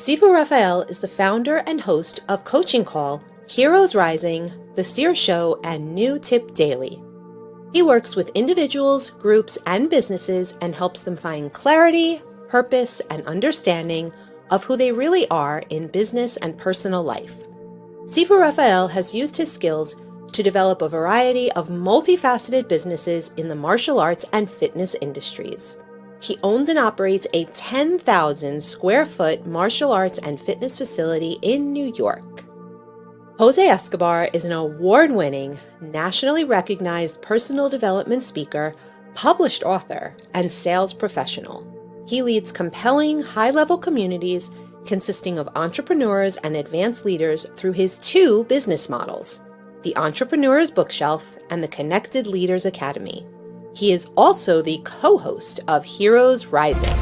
Sifu Raphael is the founder and host of Coaching Call, Heroes Rising, The Seer Show, and New Tip Daily. He works with individuals, groups, and businesses and helps them find clarity, purpose, and understanding of who they really are in business and personal life. Sifu Raphael has used his skills to develop a variety of multifaceted businesses in the martial arts and fitness industries. He owns and operates a 10,000 square foot martial arts and fitness facility in New York. Jose Escobar is an award-winning, nationally recognized personal development speaker, published author, and sales professional. He leads compelling, high-level communities consisting of entrepreneurs and advanced leaders through his two business models, the Entrepreneur's Bookshelf and the Connected Leaders Academy. He is also the co-host of Heroes Rising.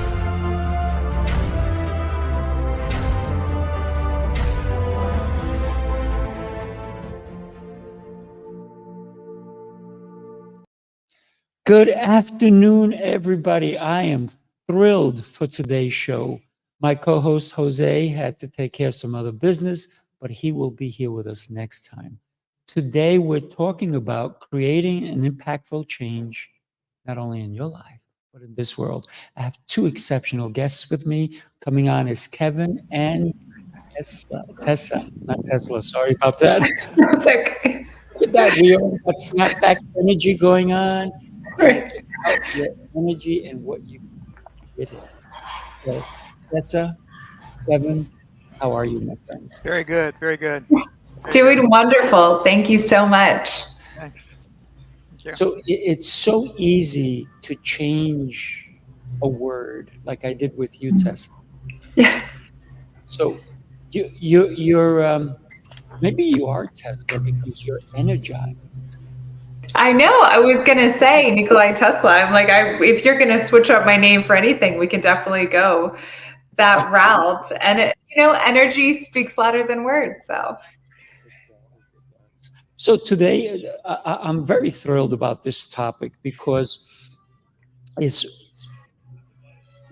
Good afternoon, everybody. I am thrilled for today's show. My co-host Jose had to take care of some other business, but he will be here with us next time. Today, we're talking about creating an impactful change, not only in your life, but in this world. I have two exceptional guests with me. Coming on is Kevin and Tessa. Not Tesla, sorry about that. That's okay. Look at that. We all got SnapBack Energy going on. It's about your energy and what you with it. So, Tessa, Kevin, how are you, my friends? Very good, very good. Doing wonderful. Thank you so much. Thanks. Thank you. So it's so easy to change a word, like I did with you, Tessa. Yeah. So you're maybe you are Tesla because you're energized. I know. I was going to say Nikolai Tesla. I'm like, if you're going to switch up my name for anything, we can definitely go that route. And energy speaks louder than words. So today, I'm very thrilled about this topic because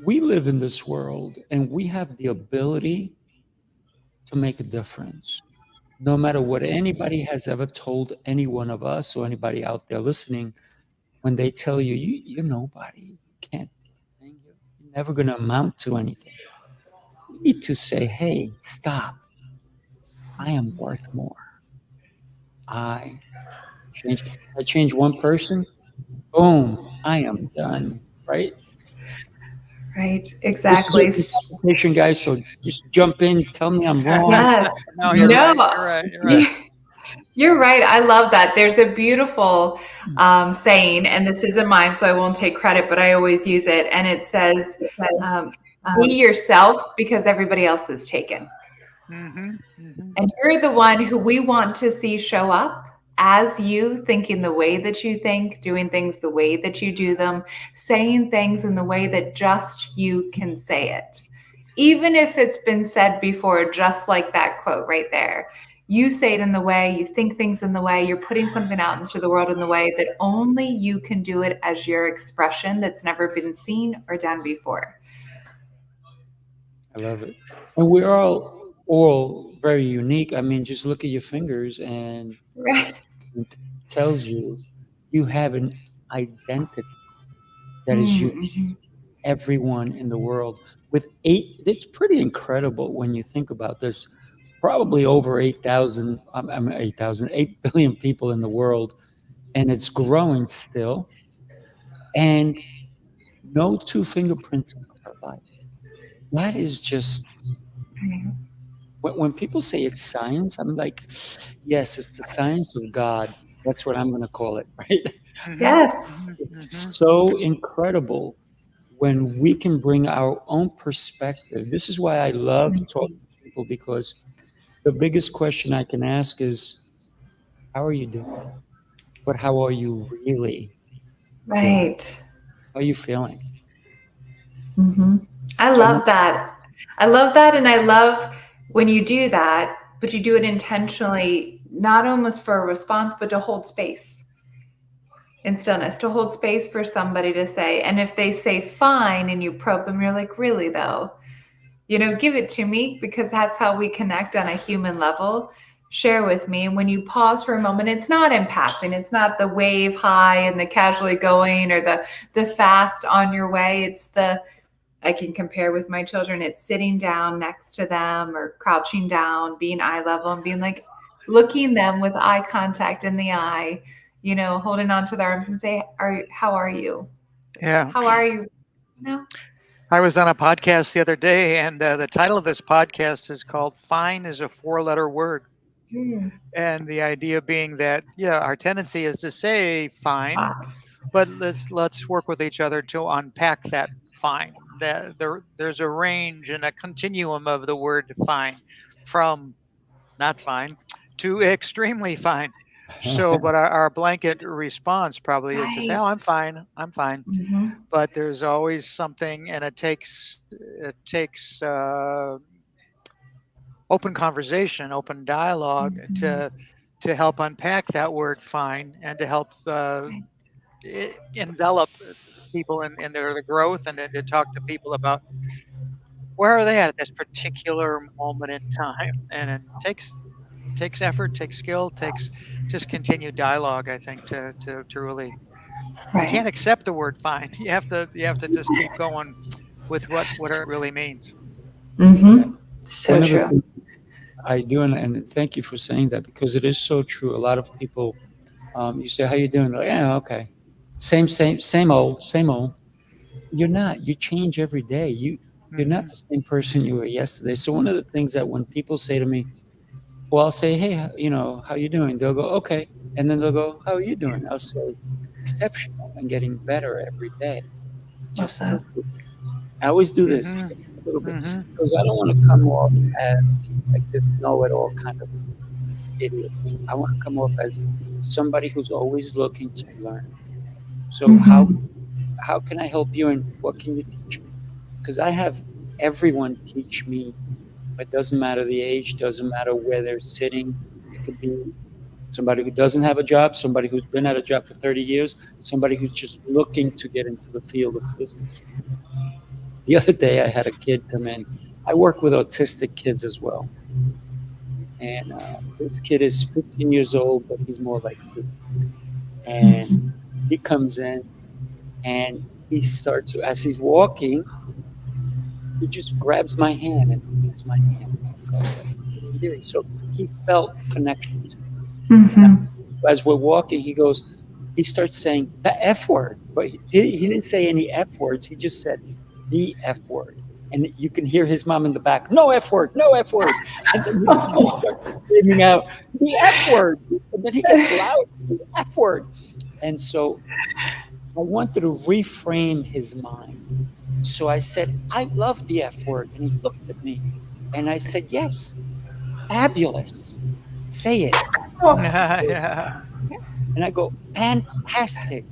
we live in this world and we have the ability to make a difference. No matter what anybody has ever told any one of us or anybody out there listening, when they tell you, you're nobody, you can't do anything, you're never going to amount to anything. You need to say, hey, stop. I am worth more. I change one person, boom, I am done, right? Right, exactly. This is a conversation, guys, so just jump in, tell me I'm wrong. Yes. No, you're right. You're right. You're right. I love that. There's a beautiful saying, and this isn't mine, so I won't take credit, but I always use it. And it says, be yourself because everybody else is taken. Mm-hmm. Mm-hmm. And you're the one who we want to see show up as you, thinking the way that you think, doing things the way that you do them, saying things in the way that just you can say it. Even if it's been said before, just like that quote right there. You say it in the way, you think things in the way, you're putting something out into the world in the way that only you can do it as your expression that's never been seen or done before. I love it. And we're all very unique. I mean, just look at your fingers and Right. it tells you have an identity that is unique. Everyone in the world with it's pretty incredible when you think about this. Probably over 8 billion people in the world, and it's growing still. And no two fingerprints in our life. That is just when people say it's science, I'm like, yes, it's the science of God. That's what I'm going to call it, right? Yes. It's so incredible when we can bring our own perspective. This is why I love talking to people, because the biggest question I can ask is, how are you doing? But how are you really? Right. How are you feeling? Mm-hmm. I love that. I love that. And I love when you do that, but you do it intentionally, not almost for a response, but to hold space in stillness, to hold space for somebody to say. And if they say fine and you probe them, you're like, really though? Give it to me, because that's how we connect on a human level. Share with me. And when you pause for a moment, it's not in passing. It's not the wave high and the casually going, or the fast on your way. It's I can compare with my children. It's sitting down next to them or crouching down, being eye level and being like, looking them with eye contact in the eye, holding on to their arms and say, how are you? Yeah. How are you? I was on a podcast the other day, and the title of this podcast is called "Fine is a 4-letter word." And the idea being that, our tendency is to say fine, but let's work with each other to unpack that fine. There's a range and a continuum of the word fine, from not fine to extremely fine. So, but our blanket response probably is to say, "Oh, I'm fine. I'm fine." Mm-hmm. But there's always something, and it takes open conversation, open dialogue to help unpack that word fine, and to help envelop people in their growth, and then to talk to people about where are they at this particular moment in time. And it takes effort, takes skill, takes just continued dialogue, I think, to really. You can't accept the word fine. You have to just keep going with what it really means. Mm-hmm. So One of the true. things I do, and thank you for saying that, because it is so true. A lot of people, you say, "How you doing?" They're like, "Yeah, okay, same old." You're not. You change every day. You're not the same person you were yesterday. So one of the things that when people say to me, well, I'll say, "Hey, how you doing?" They'll go, "Okay," and then they'll go, "How are you doing?" I'll say, "Exceptional and getting better every day." Just a little bit. I always do this, just a little bit, because I don't want to come off as like this know-it-all kind of idiot. I want to come off as somebody who's always looking to learn. So how can I help you, and what can you teach me? Because I have everyone teach me. It doesn't matter the age, doesn't matter where they're sitting. It could be somebody who doesn't have a job, somebody who's been at a job for 30 years, somebody who's just looking to get into the field of business. The other day, I had a kid come in. I work with autistic kids as well. And this kid is 15 years old, but he's more like 2. And he comes in, and he starts, as he's walking, he just grabs my hand and holds my hand. So he felt connection to me. As we're walking, he starts saying the F word, but he didn't say any F words. He just said the F word. And you can hear his mom in the back, "No F word, no F word." And then he starts screaming out, "The F word." And then he gets loud, "The F word." And so I wanted to reframe his mind. So I said, "I love the F word." And he looked at me and I said, "Yes, fabulous. Say it." Yeah. And I go, "Fantastic."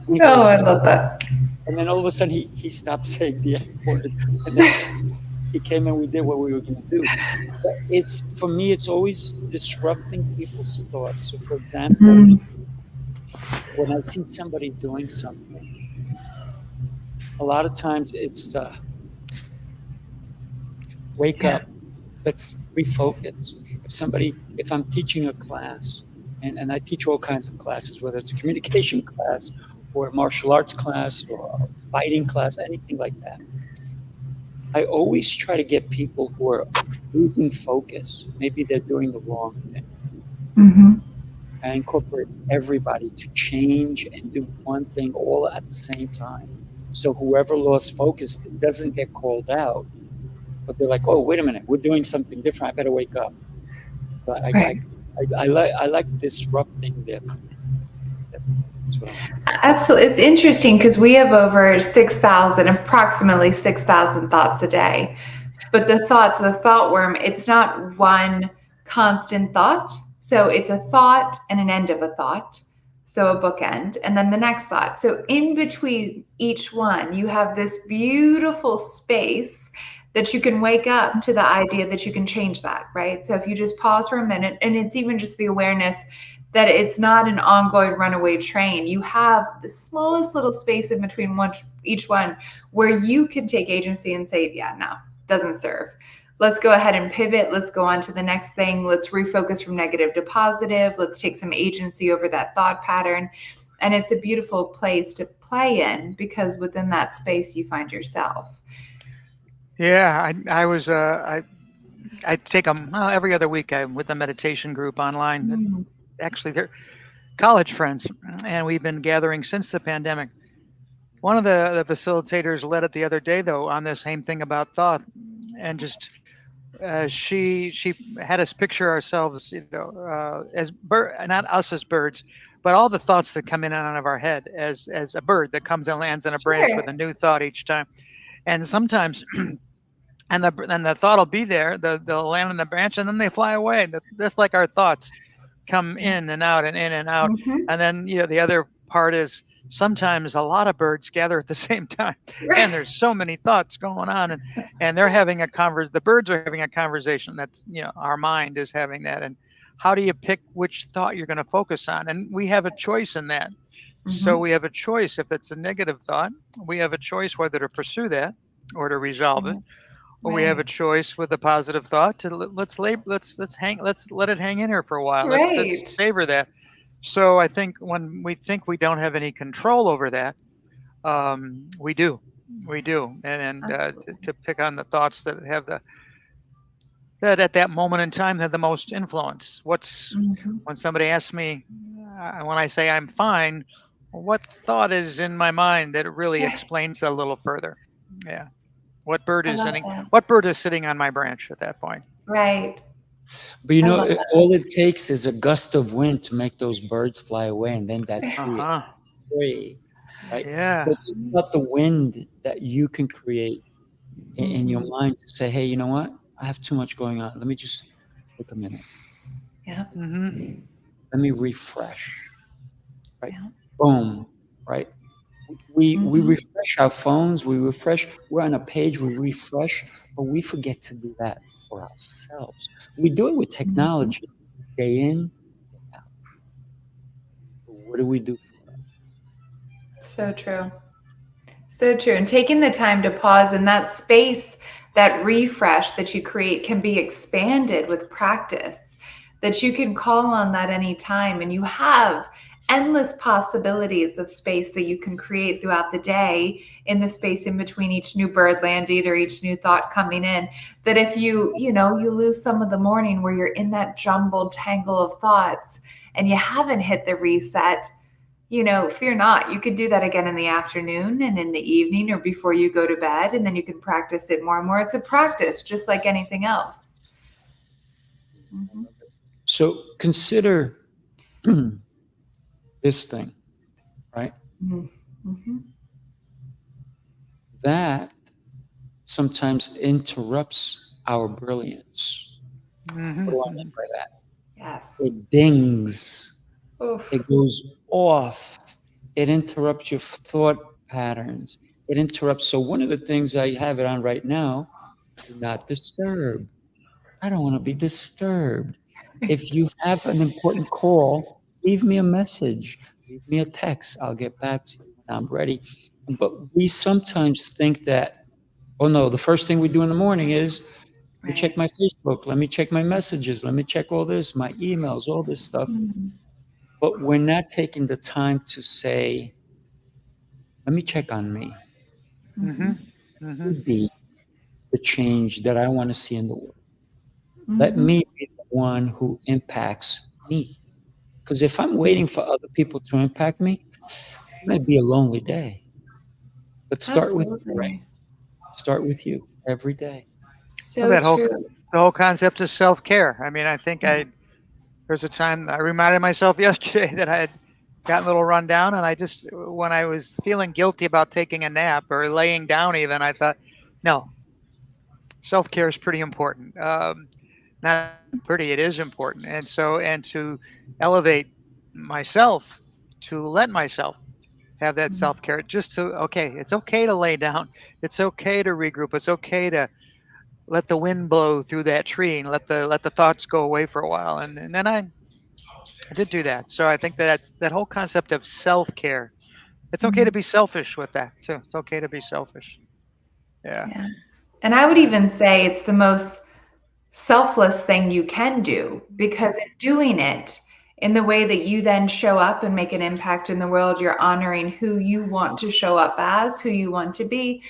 And I love that. And then all of a sudden he stopped saying the F word. And then he came and we did what we were going to do. But for me, it's always disrupting people's thoughts. So for example, when I see somebody doing something, a lot of times it's wake up, let's refocus. If I'm teaching a class, and I teach all kinds of classes, whether it's a communication class or a martial arts class or a fighting class, anything like that, I always try to get people who are losing focus. Maybe they're doing the wrong thing. I incorporate everybody to change and do one thing all at the same time. So whoever lost focus doesn't get called out, but they're like, "Oh, wait a minute, we're doing something different. I better wake up." So I like disrupting them. That's what I'm saying. Absolutely. It's interesting because we have over approximately 6,000 thoughts a day. But the thought worm, it's not one constant thought. So it's a thought and an end of a thought. So a bookend, and then the next thought. So in between each one, you have this beautiful space that you can wake up to the idea that you can change that, right? So if you just pause for a minute, and it's even just the awareness that it's not an ongoing runaway train. You have the smallest little space in between each one where you can take agency and say, "Yeah, no, doesn't serve. Let's go ahead and pivot. Let's go on to the next thing. Let's refocus from negative to positive. Let's take some agency over that thought pattern. And it's a beautiful place to play in, because within that space you find yourself. Yeah, I take them every other week. I'm with a meditation group online. Actually, they're college friends, and we've been gathering since the pandemic. One of the facilitators led it the other day, though, on this same thing about thought, and just she had us picture ourselves, as not us as birds, but all the thoughts that come in and out of our head as a bird that comes and lands on a branch with a new thought each time, and sometimes. And the thought will be there. They'll land on the branch and then they fly away. That's like our thoughts come in and out and in and out. And then the other part is sometimes a lot of birds gather at the same time, and there's so many thoughts going on, and they're having the birds are having a conversation. That's our mind is having that. And how do you pick which thought you're going to focus on? And we have a choice in that. So we have a choice. If it's a negative thought, we have a choice whether to pursue that or to resolve it. Or we have a choice with a positive thought to let's let it hang in here for a while. Let's savor that. So I think when we think we don't have any control over that, we do, and to pick on the thoughts that have that at that moment in time have the most influence. When somebody asks me, when I say I'm fine, what thought is in my mind that really explains a little further? Yeah. What bird is sitting on my branch at that point? Right. But all it takes is a gust of wind to make those birds fly away, and then that tree is free. Right? Yeah. But it's about the wind that you can create in your mind to say, hey, you know what? I have too much going on. Let me just take a minute. Yeah. Let me refresh. Right? Yeah. Boom. Right? We refresh our phones, we're on a page, we refresh, but we forget to do that for ourselves. We do it with technology, day in, day out. But what do we do for us? So true. So true. And taking the time to pause in that space, that refresh that you create can be expanded with practice, that you can call on that anytime, and you have endless possibilities of space that you can create throughout the day, in the space in between each new bird landing or each new thought coming in. That if you lose some of the morning where you're in that jumbled tangle of thoughts and you haven't hit the reset, fear not. You could do that again in the afternoon and in the evening or before you go to bed, and then you can practice it more and more. It's a practice just like anything else. So consider this thing, right? That sometimes interrupts our brilliance. What do I mean by that? Yes. It dings. Oof. It goes off. It interrupts your thought patterns. It interrupts. So one of the things I have it on right now, do not disturb. I don't want to be disturbed. If you have an important call, leave me a message. Leave me a text. I'll get back to you when I'm ready. But we sometimes think that, oh no, the first thing we do in the morning is let me check my Facebook. Let me check my messages. Let me check all this, my emails, all this stuff. But we're not taking the time to say, let me check on me. Be the change that I want to see in the world. Let me be the one who impacts me. Because if I'm waiting for other people to impact me, it might be a lonely day. But start with you, right? Start with you every day. So true. The whole concept is self-care. I mean, I think there's a time I reminded myself yesterday that I had gotten a little run down, and when I was feeling guilty about taking a nap or laying down even, I thought, no, self-care is pretty important. Not pretty, it is important. And to elevate myself, to let myself have that self-care, it's okay to lay down. It's okay to regroup. It's okay to let the wind blow through that tree and let the thoughts go away for a while. And then I did do that. So I think that's that whole concept of self-care. It's okay to be selfish with that too. It's okay to be selfish. Yeah. And I would even say it's the most selfless thing you can do, because in doing it in the way that you then show up and make an impact in the world, you're honoring who you want to show up as, who you want to be.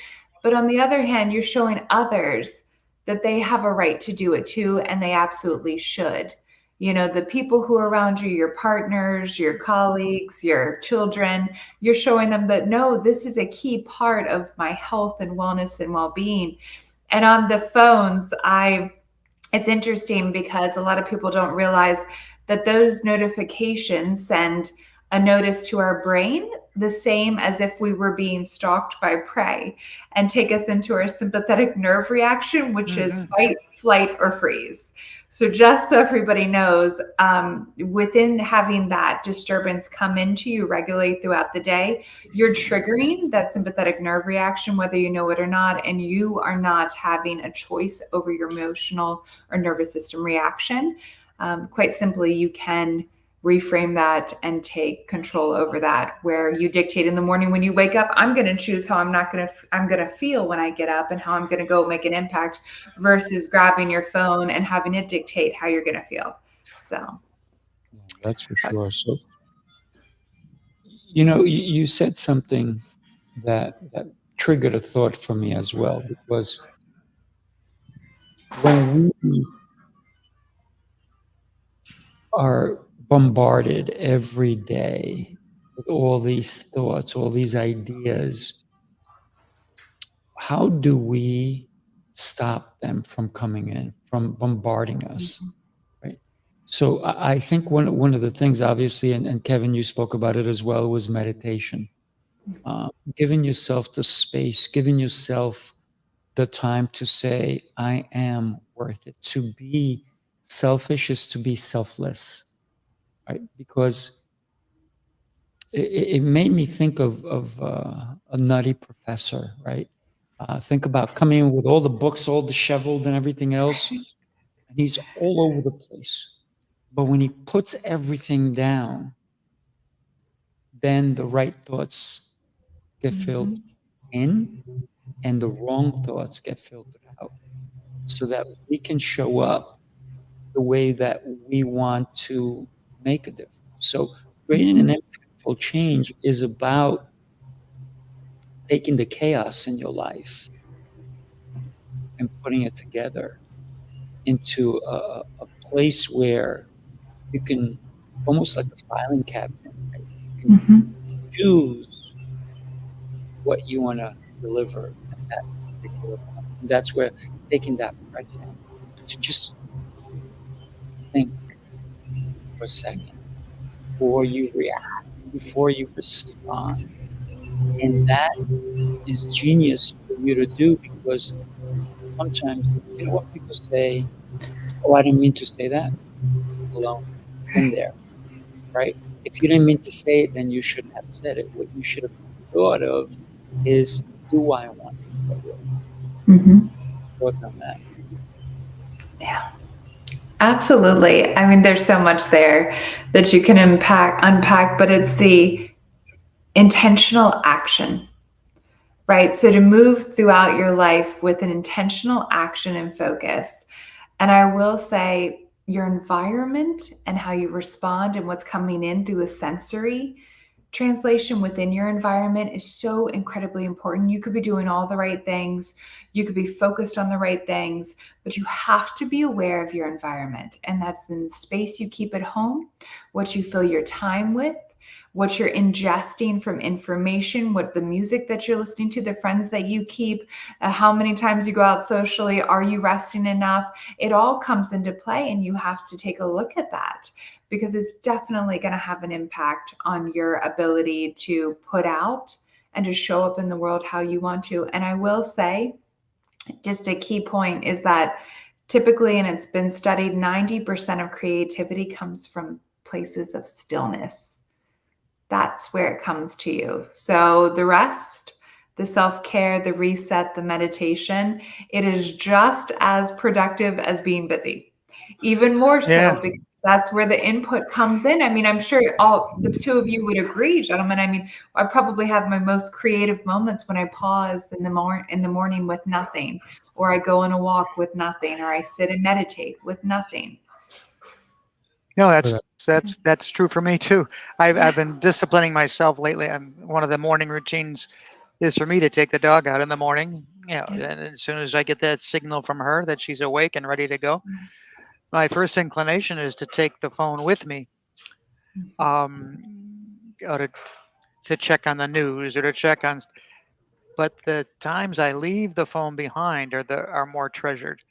But on the other hand, you're showing others that they have a right to do it too, and they absolutely should. You know, the people who are around you, your partners, your colleagues, your children, you're showing them that, no, this is a key part of my health and wellness and well-being. And on the phones, it's interesting because a lot of people don't realize that those notifications send a notice to our brain, the same as if we were being stalked by prey, and take us into our sympathetic nerve reaction, which is fight, flight, or freeze. So just so everybody knows, within having that disturbance come into you regularly throughout the day, you're triggering that sympathetic nerve reaction, whether you know it or not, and you are not having a choice over your emotional or nervous system reaction. Quite simply, you can reframe that and take control over that, where you dictate in the morning when you wake up, I'm going to choose how I'm going to feel when I get up and how I'm going to go make an impact, versus grabbing your phone and having it dictate how you're going to feel. So that's for sure. So, you said something that triggered a thought for me as well, because when we are bombarded every day with all these thoughts, all these ideas, how do we stop them from coming in, from bombarding us, right? So I think one of the things, obviously, and Kevin, you spoke about it as well, was meditation. Giving yourself the space, giving yourself the time to say, I am worth it. To be selfish is to be selfless, right? Because it made me think of a nutty professor, right? Think about coming in with all the books, all disheveled and everything else, and he's all over the place. But when he puts everything down, then the right thoughts get filled in and the wrong thoughts get filtered out, so that we can show up the way that we want to make a difference. So creating an impactful change is about taking the chaos in your life and putting it together into a place where you can, almost like a filing cabinet, right? You can choose what you want to deliver at that particular point. And that's where taking that present to just think for a second before you react, before you respond. And that is genius for you to do, because sometimes, what people say, oh, I didn't mean to say that. Alone, it's in there, right? If you didn't mean to say it, then you shouldn't have said it. What you should have thought of is, do I want to say it? Thoughts on that? Yeah, absolutely. I mean, there's so much there that you can unpack, but it's the intentional action, right? So to move throughout your life with an intentional action and focus. And I will say, your environment and how you respond and what's coming in through a sensory translation within your environment is so incredibly important. You could be doing all the right things, you could be focused on the right things, but you have to be aware of your environment. And that's in the space you keep at home, what you fill your time with, what you're ingesting from information, what the music that you're listening to, the friends that you keep, how many times you go out socially, are you resting enough? It all comes into play, and you have to take a look at that, because it's definitely going to have an impact on your ability to put out and to show up in the world how you want to. And I will say, just a key point is that typically, and it's been studied, 90% of creativity comes from places of stillness. That's where it comes to you. So the rest, the self-care, the reset, the meditation, it is just as productive as being busy. Even more so, because That's where the input comes in. I mean, I'm sure all the two of you would agree, gentlemen. I mean, I probably have my most creative moments when I pause in the morning with nothing, or I go on a walk with nothing, or I sit and meditate with nothing. No, that's true for me too. I've been disciplining myself lately. One of the morning routines is for me to take the dog out in the morning. And as soon as I get that signal from her that she's awake and ready to go, my first inclination is to take the phone with me, or to check on the news or to check on. But the times I leave the phone behind are more treasured,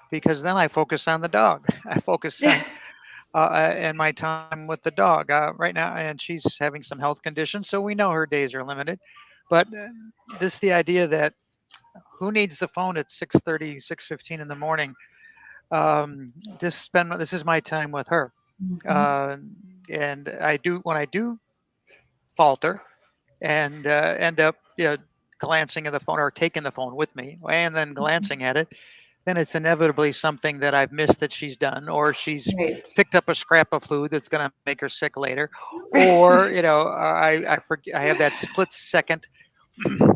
because then I focus on the dog. I focus on and my time with the dog right now, and she's having some health conditions, so we know her days are limited. But the idea that who needs the phone at 6:30, 6:15 in the morning? This is my time with her, and when I do falter and end up glancing at the phone or taking the phone with me and then glancing at it, then it's inevitably something that I've missed that she's done, or she's picked up a scrap of food that's going to make her sick later, or I forget. I have that split second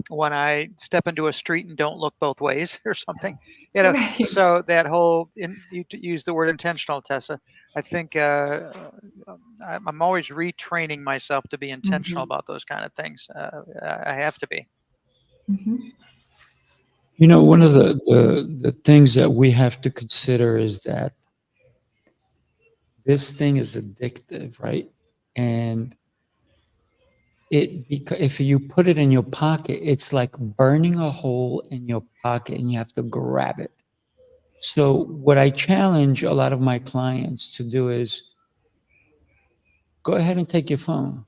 when I step into a street and don't look both ways or something, Right. So that whole you use the word intentional, Tessa. I think I'm always retraining myself to be intentional about those kind of things. I have to be. One of the things that we have to consider is that this thing is addictive, right? And if you put it in your pocket, it's like burning a hole in your pocket and you have to grab it. So what I challenge a lot of my clients to do is go ahead and take your phone,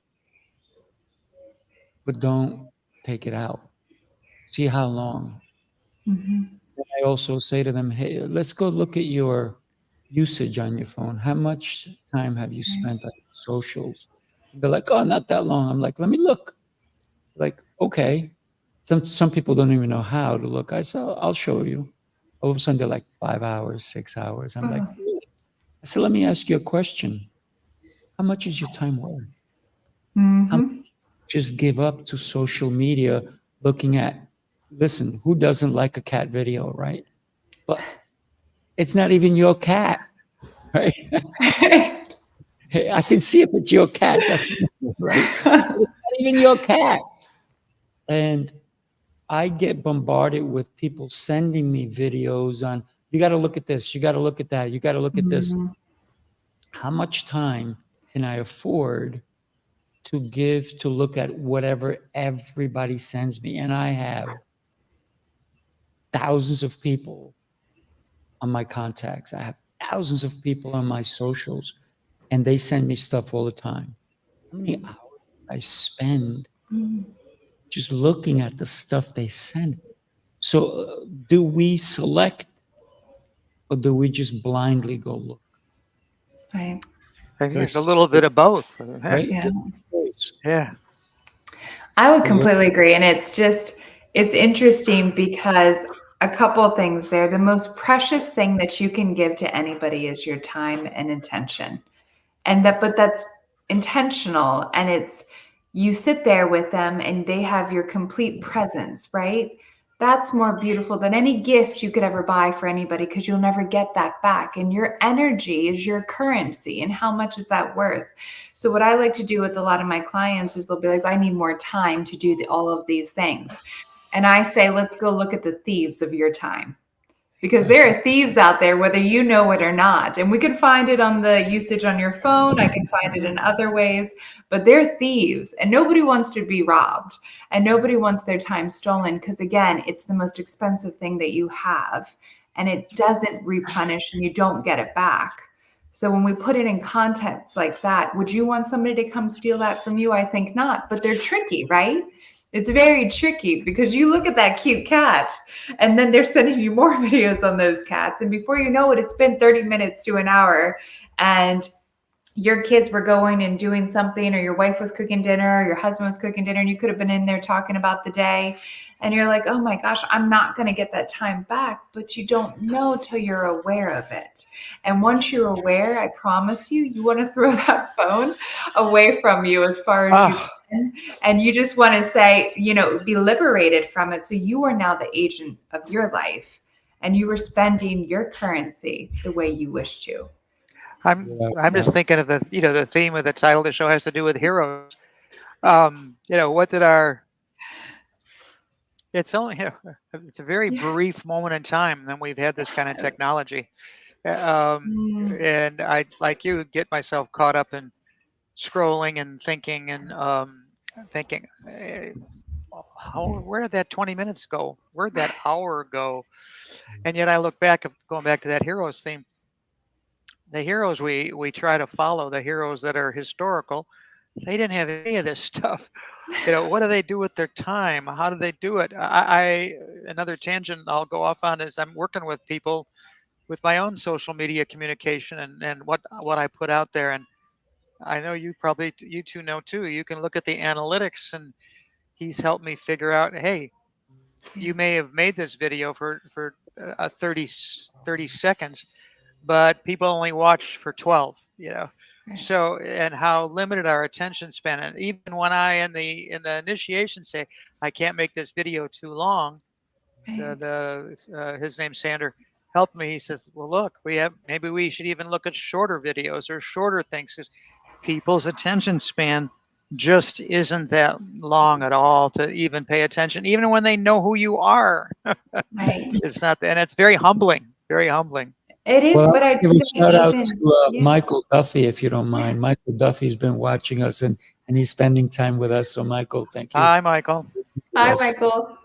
but don't take it out. See how long. I also say to them, hey, let's go look at your usage on your phone. How much time have you spent on socials? They're like, oh, not that long. I'm like, let me look. Like, okay. Some people don't even know how to look. I said, I'll show you. All of a sudden, they're like 5 hours, 6 hours. I'm like, really? I said, let me ask you a question. How much is your time worth? How much just give up to social media looking at, listen, who doesn't like a cat video, right? But it's not even your cat, right? Hey, I can see if it's your cat. That's different, right? But it's not even your cat. And I get bombarded with people sending me videos on, you got to look at this, you got to look at that, you got to look at this. How much time can I afford to give to look at whatever everybody sends me? And I have thousands of people on my contacts. I have thousands of people on my socials, and they send me stuff all the time. How many hours I spend just looking at the stuff they send? So do we select, or do we just blindly go look? Right. I think it's a little bit of both. Right? Yeah. I would completely agree. And it's interesting because a couple of things there. The most precious thing that you can give to anybody is your time and attention. But that's intentional, and you sit there with them and they have your complete presence, right? That's more beautiful than any gift you could ever buy for anybody, because you'll never get that back. And your energy is your currency. And how much is that worth? So what I like to do with a lot of my clients is they'll be like, I need more time to do all of these things. And I say, let's go look at the thieves of your time. Because there are thieves out there, whether you know it or not. And we can find it on the usage on your phone. I can find it in other ways. But they're thieves. And nobody wants to be robbed. And nobody wants their time stolen. Because, again, it's the most expensive thing that you have. And it doesn't replenish, and you don't get it back. So when we put it in context like that, would you want somebody to come steal that from you? I think not. But they're tricky, right? It's very tricky, because you look at that cute cat and then they're sending you more videos on those cats. And before you know it, it's been 30 minutes to an hour. And your kids were going and doing something, or your wife was cooking dinner, or your husband was cooking dinner, and you could have been in there talking about the day, and you're like, oh my gosh, I'm not going to get that time back, but you don't know till you're aware of it. And once you're aware, I promise you, you want to throw that phone away from you as far as you can. And you just want to say, be liberated from it. So you are now the agent of your life, and you are spending your currency the way you wish to. I'm just thinking of the theme of the title of the show has to do with heroes. What did it's a very brief moment in time that we've had this kind of technology. And I, like you, get myself caught up in scrolling and thinking thinking, where did that 20 minutes go? Where'd that hour go? And yet I look back, going back to that heroes theme, the heroes we try to follow, the heroes that are historical, they didn't have any of this stuff. What do they do with their time? How do they do it? Another tangent I'll go off on is I'm working with people with my own social media communication and what I put out there. And I know you two know too. You can look at the analytics, and he's helped me figure out, hey, you may have made this video for 30 seconds, but people only watch for 12, Right. So, and how limited our attention span. And even when I in the initiation say I can't make this video too long, right. His name's Sander helped me. He says, well, look, maybe we should even look at shorter videos or shorter things, because people's attention span just isn't that long at all to even pay attention, even when they know who you are. Right. It's not, and it's very humbling, very humbling. It is, well, but I'd give a shout out to yeah. Michael Duffy, if you don't mind. Michael Duffy's been watching us, and he's spending time with us. So, Michael, thank you. Hi, Michael. Hi, Michael.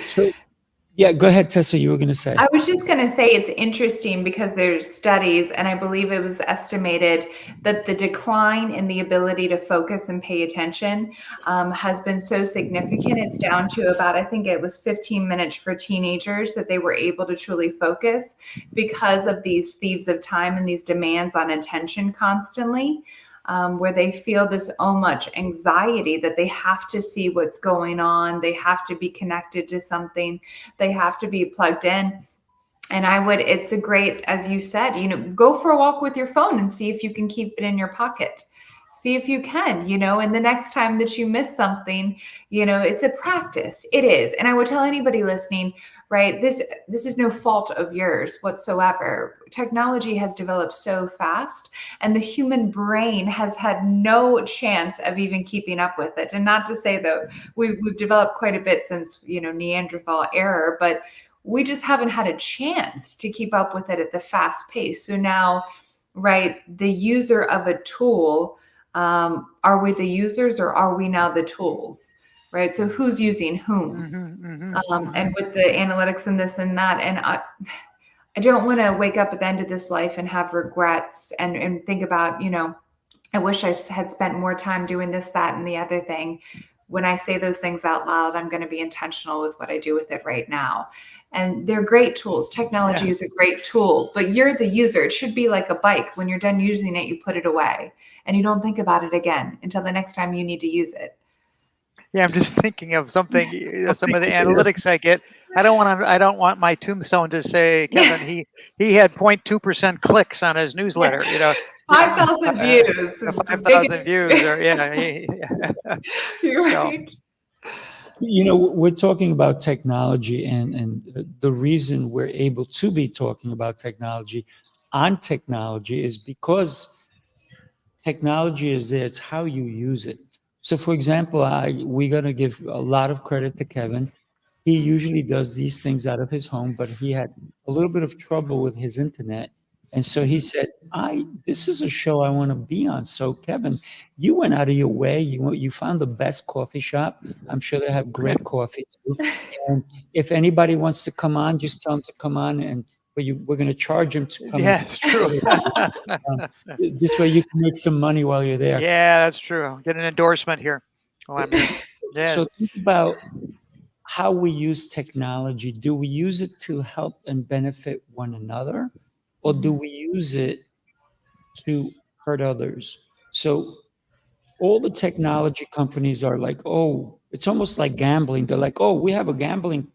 So, yeah, go ahead, Tessa. You were going to say. I was just going to say it's interesting because there's studies, and I believe it was estimated that the decline in the ability to focus and pay attention has been so significant. It's down to about, I think it was 15 minutes for teenagers that they were able to truly focus because of these thieves of time and these demands on attention constantly. Where they feel this much anxiety that they have to see what's going on. They have to be connected to something. They have to be plugged in. And it's a great, as you said, go for a walk with your phone and see if you can keep it in your pocket. See if you can, and the next time that you miss something, it's a practice. It is. And I would tell anybody listening, right, this is no fault of yours whatsoever. Technology has developed so fast, and the human brain has had no chance of even keeping up with it. And not to say that we've developed quite a bit since, Neanderthal era, but we just haven't had a chance to keep up with it at the fast pace. So now, right, the user of a tool, are we the users, or are we now the tools? Right. So who's using whom? And with the analytics and this and that. And I don't want to wake up at the end of this life and have regrets and think about, I wish I had spent more time doing this, that, and the other thing. When I say those things out loud, I'm going to be intentional with what I do with it right now. And they're great tools. Technology is a great tool, but you're the user. It should be like a bike. When you're done using it, you put it away and you don't think about it again until the next time you need to use it. Yeah, I'm just thinking of something. Some of the analytics I get. I don't want my tombstone to say, Kevin, he had 0.2% clicks on his newsletter. 5,000 views. 5,000 views. Or, You're right. We're talking about technology, and the reason we're able to be talking about technology on technology is because technology is there. It's how you use it. So, for example, we're going to give a lot of credit to Kevin. He usually does these things out of his home, but he had a little bit of trouble with his internet. And so he said, this is a show I want to be on. So, Kevin, you went out of your way. You found the best coffee shop. I'm sure they have great coffee, too. And if anybody wants to come on, just tell them to come on. But we're going to charge them to come. Yeah, that's true. This way you can make some money while you're there. Yeah, that's true. Get an endorsement here while I'm here. Yeah. So think about how we use technology. Do we use it to help and benefit one another? Or do we use it to hurt others. So all the technology companies are like, oh, it's almost like gambling. They're like, oh, we have a gambling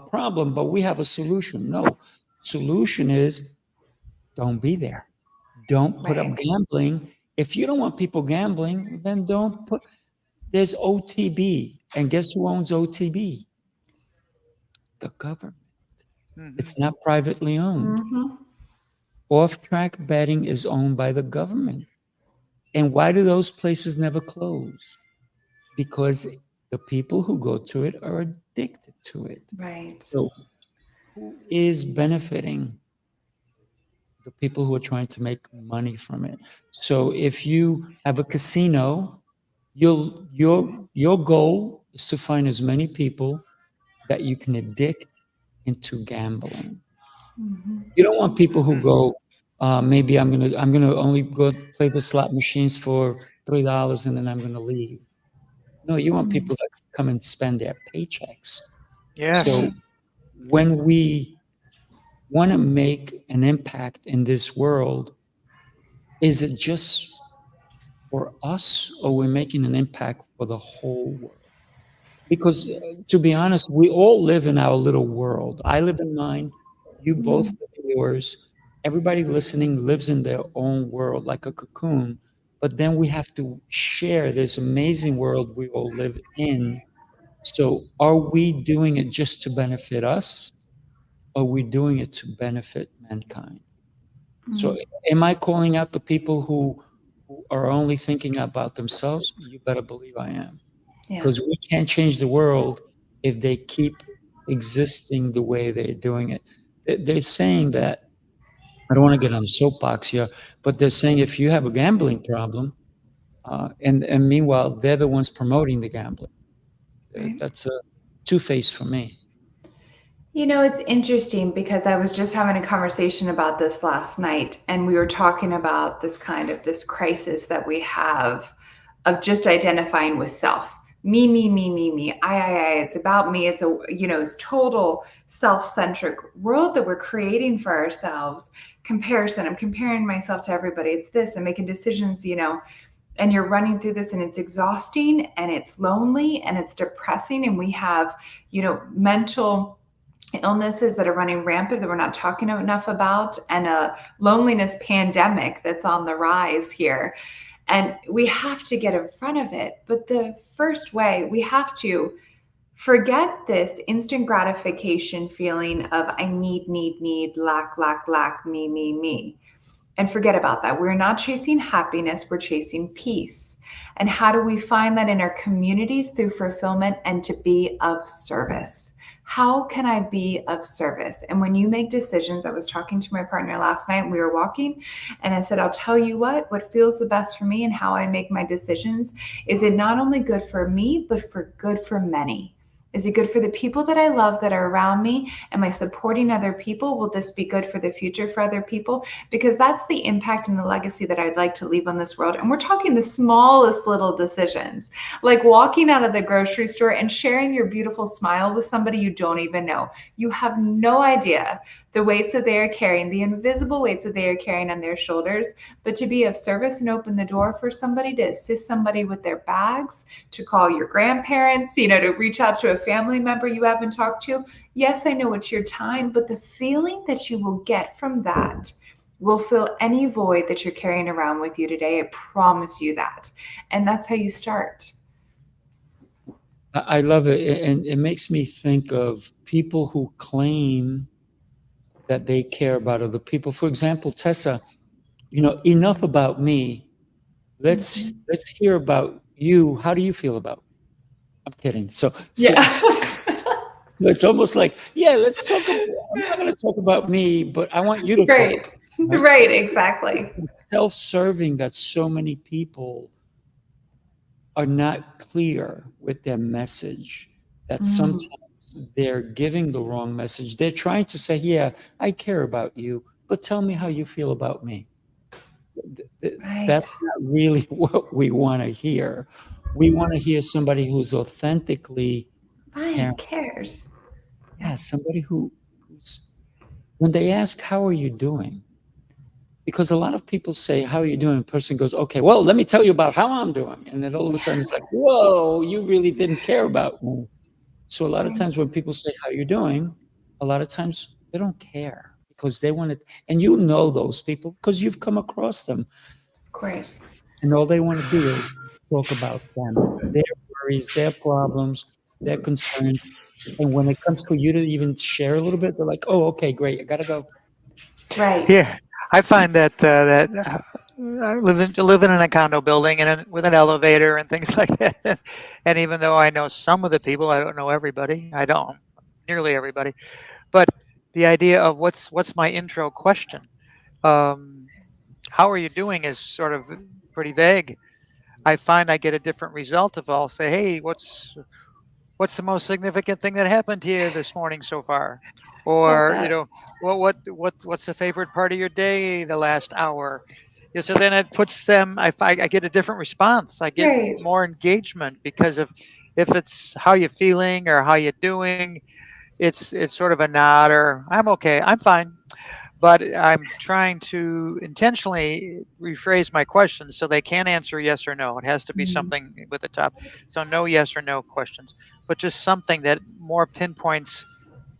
problem, but we have a solution. No, solution is don't be there. Don't put up Right. gambling. If you don't want people gambling, then don't put. There's OTB, and guess who owns OTB? The government. Mhm. It's not privately owned. Mhm. Off-track betting is owned by the government. And why do those places never close? Because the people who go to it are addicted to it. Right. So who is benefiting? The people who are trying to make money from it. So if you have a casino, your goal is to find as many people that you can addict into gambling. Mhm. You don't want people who go, maybe I'm gonna only go play the slot machines for $3 and then I'm gonna leave. No, you want people that come and spend their paychecks. Yes. So when we want to make an impact in this world, is it just for us or we're making an impact for the whole world? Because to be honest, we all live in our little world. I live in mine. You both live in yours. Everybody listening lives in their own world, like a cocoon. But then we have to share this amazing world we all live in. So are we doing it just to benefit us? Or are we doing it to benefit mankind? So am I calling out the people who are only thinking about themselves? You better believe I am. Yeah. Because we can't change the world if they keep existing the way they're doing it. They're saying that, I don't want to get on the soapbox here, but they're saying if you have a gambling problem, and meanwhile, they're the ones promoting the gambling. Right. That's a two-faced for me. You know, it's interesting because I was just having a conversation about this last night, and we were talking about this kind of this crisis that we have of just identifying with self. Me. I. It's about me. It's a, it's total self-centric world that we're creating for ourselves. Comparison. I'm comparing myself to everybody. It's this. I'm making decisions, and you're running through this and it's exhausting and it's lonely and it's depressing. And we have, mental illnesses that are running rampant that we're not talking enough about, and a loneliness pandemic that's on the rise here. And we have to get in front of it. But the first way, we have to forget this instant gratification feeling of I need, lack, me. And forget about that. We're not chasing happiness, we're chasing peace. And how do we find that in our communities? Through fulfillment and to be of service. How can I be of service? And when you make decisions, I was talking to my partner last night, we were walking, and I said, I'll tell you what feels the best for me and how I make my decisions. Is it not only good for me, but for good for many? Is it good for the people that I love that are around me? Am I supporting other people? Will this be good for the future for other people? Because that's the impact and the legacy that I'd like to leave on this world. And we're talking the smallest little decisions, like walking out of the grocery store and sharing your beautiful smile with somebody you don't even know. You have no idea the weights that they are carrying, the invisible weights that they are carrying on their shoulders, but to be of service and open the door for somebody, to assist somebody with their bags, to call your grandparents, to reach out to a family member you haven't talked to. Yes, I know it's your time, but the feeling that you will get from that will fill any void that you're carrying around with you today. I promise you that. And that's how you start. I love it. And it makes me think of people who claim that they care about other people. For example, Tessa, enough about me. Let's hear about you. How do you feel about me? I'm kidding. So it's almost like, yeah, let's talk about, I'm not going to talk about me, but I want you to talk. Right. Right, exactly. Self-serving that so many people are not clear with their message, that sometimes they're giving the wrong message. They're trying to say, yeah, I care about you, but tell me how you feel about me. Right. That's not really what we want to hear. We want to hear somebody who's authentically cares. Yeah, somebody who's, when they ask, how are you doing? Because a lot of people say, how are you doing? A person goes, okay, well, let me tell you about how I'm doing. And then all of a sudden it's like, whoa, you really didn't care about me. So a lot of times when people say how you're doing, a lot of times they don't care because they want to, and you know those people because you've come across them. Of course. And all they want to do is talk about them, their worries, their problems, their concerns. And when it comes for you to even share a little bit, they're like, oh, okay, great, I gotta go. Right. Yeah, I find that I living in a condo building and with an elevator and things like that. And even though I know some of the people, I don't know everybody. I don't nearly everybody. But the idea of what's my intro question? Um, how are you doing is sort of pretty vague. I find I get a different result if I'll say, "Hey, what's the most significant thing that happened to you this morning so far?" Love Or, that. what's the favorite part of your day the last hour? Yeah, so then it puts them, I get a different response. I get Right. more engagement because of if it's how you feeling or how you doing, it's sort of a nod or I'm okay, I'm fine. But I'm trying to intentionally rephrase my questions so they can answer yes or no. It has to be Mm. something with a top. So no yes or no questions, but just something that more pinpoints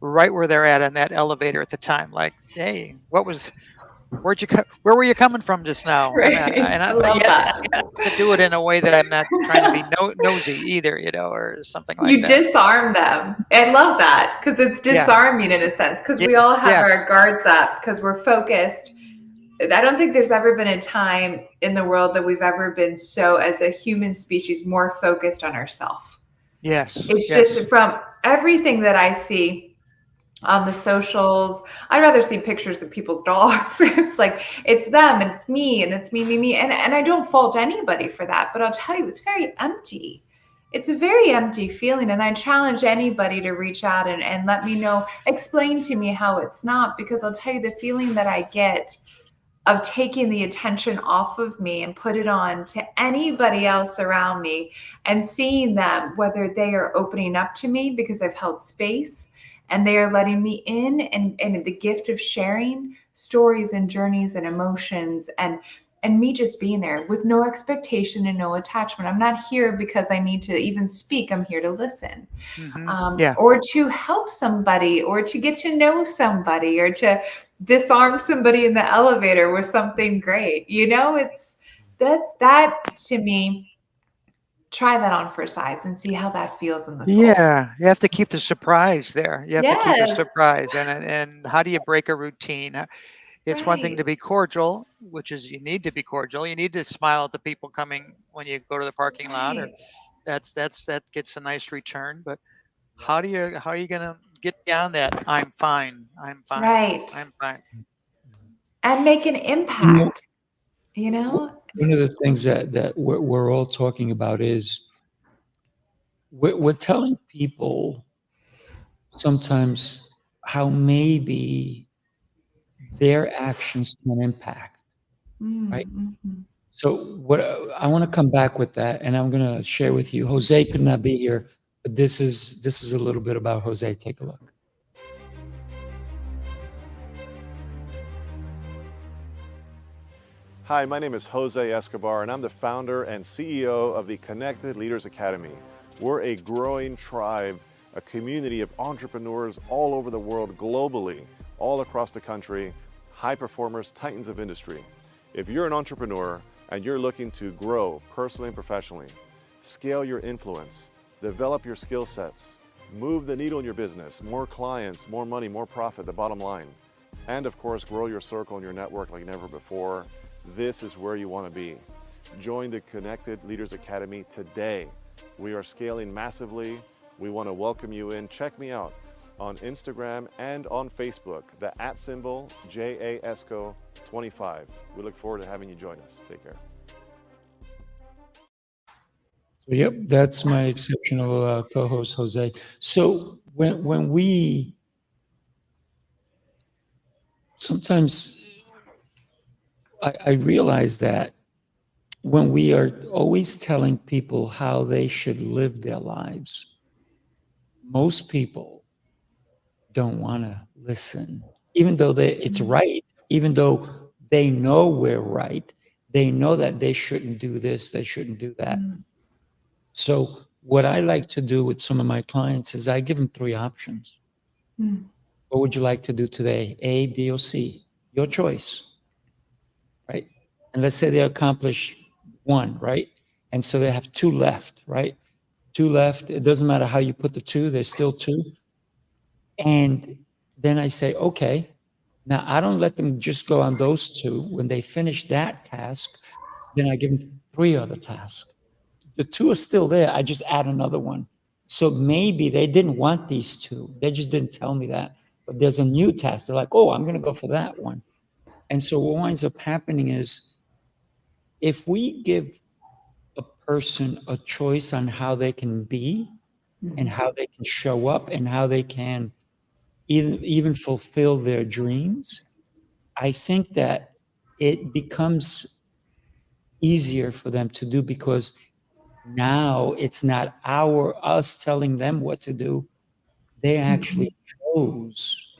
right where they're at in that elevator at the time. Like, hey, where were you coming from just now? Right. I love Yet that. I have to do it in a way that I'm not trying to be nosy either, or something like You that. disarm them. I love that because it's Yeah. disarming in a sense because we Yes. all have Yes. our guards up because we're focused. I don't think there's ever been a time in the world that we've ever been so, as a human species, more focused on ourselves. Yes. It's Yes. just from everything that I see on the socials. I'd rather see pictures of people's dogs. It's like, it's them and it's me and it's me. And I don't fault anybody for that, but I'll tell you, it's very empty. It's a very empty feeling. And I challenge anybody to reach out and let me know, explain to me how it's not, because I'll tell you the feeling that I get of taking the attention off of me and put it on to anybody else around me and seeing them, whether they are opening up to me because I've held space and they are letting me in, and the gift of sharing stories and journeys and emotions and me just being there with no expectation and no attachment. I'm not here because I need to even speak. I'm here to listen. Yeah. Or to help somebody, or to get to know somebody, or to disarm somebody in the elevator with something great. That to me. Try that on for size and see how that feels in the soul. Yeah, you have to keep the surprise there. You have to keep a Yes. surprise, and how do you break a routine? It's one thing Right. to be cordial, which is you need to be cordial. You need to smile at the people coming when you go to the parking lot, or Right. that gets a nice return. But how are you gonna get beyond that? I'm fine. I'm fine. Right. I'm fine. And make an You know, impact, you know? one of the things that we're all talking about is we're telling people sometimes how maybe their actions can impact, right? Mm-hmm. So what I want to come back with that, and I'm going to share with you. Jose could not be here, but this is a little bit about Jose. Take a look. Hi, my name is Jose Escobar, and I'm the founder and CEO of the Connected Leaders Academy. We're a growing tribe, a community of entrepreneurs all over the world, globally, all across the country, high performers, titans of industry. If you're an entrepreneur and you're looking to grow personally and professionally, scale your influence, develop your skill sets, move the needle in your business, more clients, more money, more profit, the bottom line, and of course, grow your circle and your network like never before, this is where you want to be. Join the Connected Leaders Academy today. We are scaling massively. We want to welcome you in. Check me out on Instagram and on Facebook, the @ JAESCO25. We look forward to having you join us. Take care. So, yep, that's my exceptional co-host, Jose. So when we sometimes I realize that when we are always telling people how they should live their lives, most people don't want to listen, even though it's right, even though They know we're right. They know that they shouldn't do this, they shouldn't do that. So what I like to do with some of my clients is I give them 3 options. What would you like to do today? A, B, or C? Your choice, right? And let's say they accomplish 1, right? And so they have 2 left, right? 2 left. It doesn't matter how you put the 2, there's still 2. And then I say, okay, now I don't let them just go on those 2. When they finish that task, then I give them 3 other tasks. The 2 are still there. I just add another one. So maybe they didn't want these 2. They just didn't tell me that. But there's a new task. They're like, oh, I'm going to go for that one. And so what winds up happening is if we give a person a choice on how they can be and how they can show up and how they can even fulfill their dreams, I think that it becomes easier for them to do, because now it's not us telling them what to do. They actually chose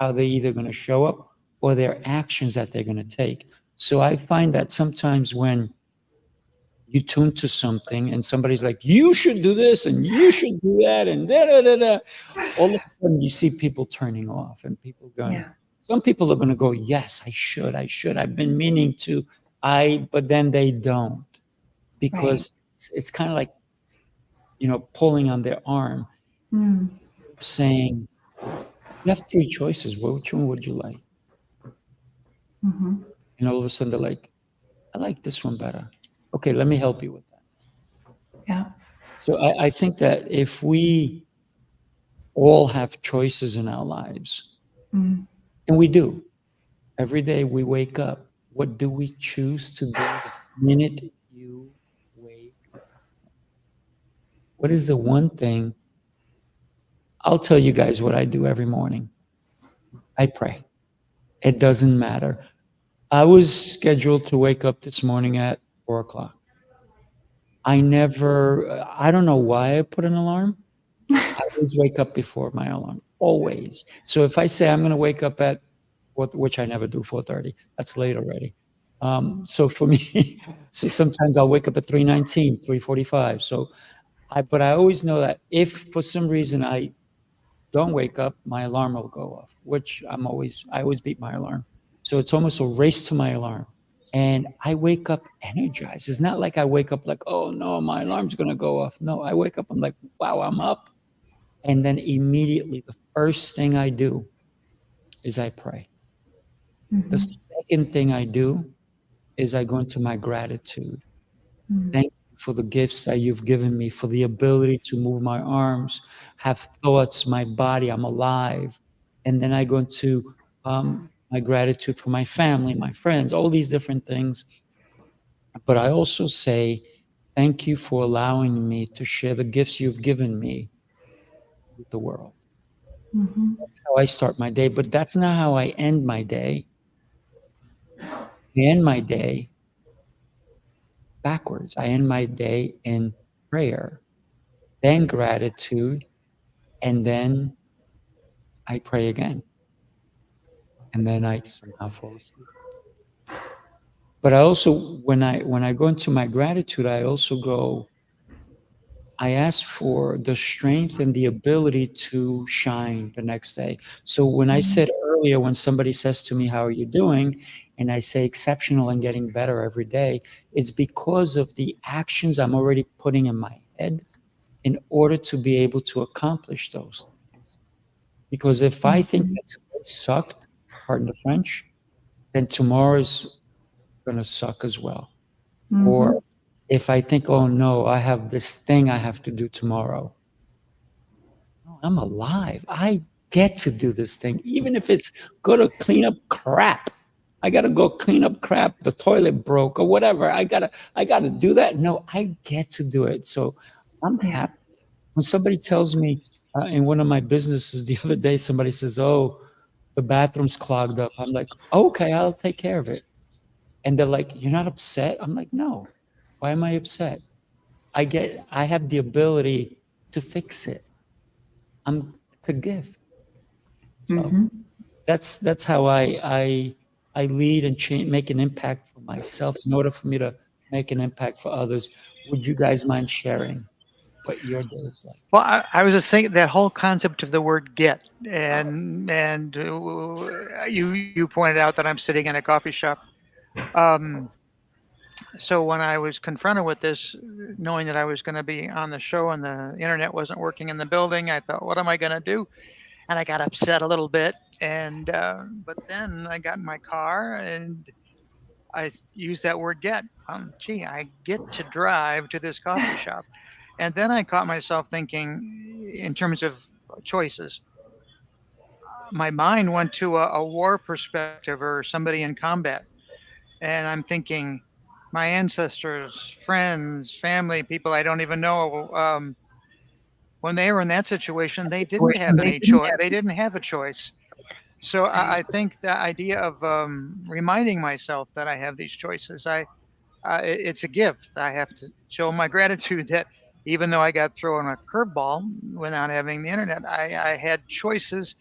how they're either going to show up or their actions that they're going to take. So I find that sometimes when you tune to something and somebody's like, you should do this and you should do that and da da da da, all of a sudden you see people turning off and people going, some people are going to go, yes, I should, I've been meaning to, but then they don't, because it's kind of like, pulling on their arm, saying, you have 3 choices. Which one would you like? And all of a sudden they're like, I like this one better. Okay, let me help you with that. Yeah. So I think that if we all have choices in our lives, and we do, every day we wake up, what do we choose to do the minute you wake up? What is the one thing? I'll tell you guys what I do every morning. I pray. It doesn't matter. I was scheduled to wake up this morning at 4:00. I don't know why I put an alarm. I always wake up before my alarm, always. So if I say I'm going to wake up at, which I never do, 4:30, that's late already. So for me, so sometimes I'll wake up at 3:19, 3:45. But I always know that if for some reason I don't wake up, my alarm will go off, which I always beat my alarm. So it's almost a race to my alarm. And I wake up energized. It's not like I wake up like, oh no, my alarm's going to go off. No, I wake up, I'm like, wow, I'm up. And then immediately the first thing I do is I pray. The second thing I do is I go into my gratitude. Thank you for the gifts that you've given me, for the ability to move my arms, have thoughts, my body, I'm alive. And then I go into my gratitude for my family, my friends, all these different things. But I also say, thank you for allowing me to share the gifts you've given me with the world. That's how I start my day, but that's not how I end my day. I end my day backwards. I end my day in prayer, then gratitude, and then I pray again. And then I somehow fall asleep. But I also, when I go into my gratitude, I ask for the strength and the ability to shine the next day. So when I said earlier, when somebody says to me, how are you doing? And I say exceptional and getting better every day, it's because of the actions I'm already putting in my head in order to be able to accomplish those things. Because if I think that today sucked, pardon the French, then tomorrow's going to suck as well. Or if I think, oh no, I have this thing I have to do tomorrow. No, I'm alive. I get to do this thing, even if it's go to clean up crap. I gotta go clean up crap. The toilet broke or whatever. I gotta do that. No, I get to do it. So I'm happy. When somebody tells me in one of my businesses the other day, somebody says, "Oh, the bathroom's clogged up." I'm like, "Okay, I'll take care of it." And they're like, "You're not upset?" I'm like, "No. Why am I upset? I have the ability to fix it. It's a gift." So that's how I I lead and make an impact for myself in order for me to make an impact for others. Would you guys mind sharing what your day is like? Well, I was just thinking that whole concept of the word "get," and you pointed out that I'm sitting in a coffee shop. So when I was confronted with this, knowing that I was going to be on the show and the internet wasn't working in the building, I thought, what am I going to do? And I got upset a little bit. And but then I got in my car and I used that word "get." Gee, I get to drive to this coffee shop. And then I caught myself thinking in terms of choices. My mind went to a war perspective or somebody in combat. And I'm thinking, my ancestors, friends, family, people I don't even know, when they were in that situation, they didn't have any choice. They didn't have a choice. So I think the idea of reminding myself that I have these choices, it's a gift. I have to show my gratitude that even though I got thrown a curveball without having the internet, I had choices,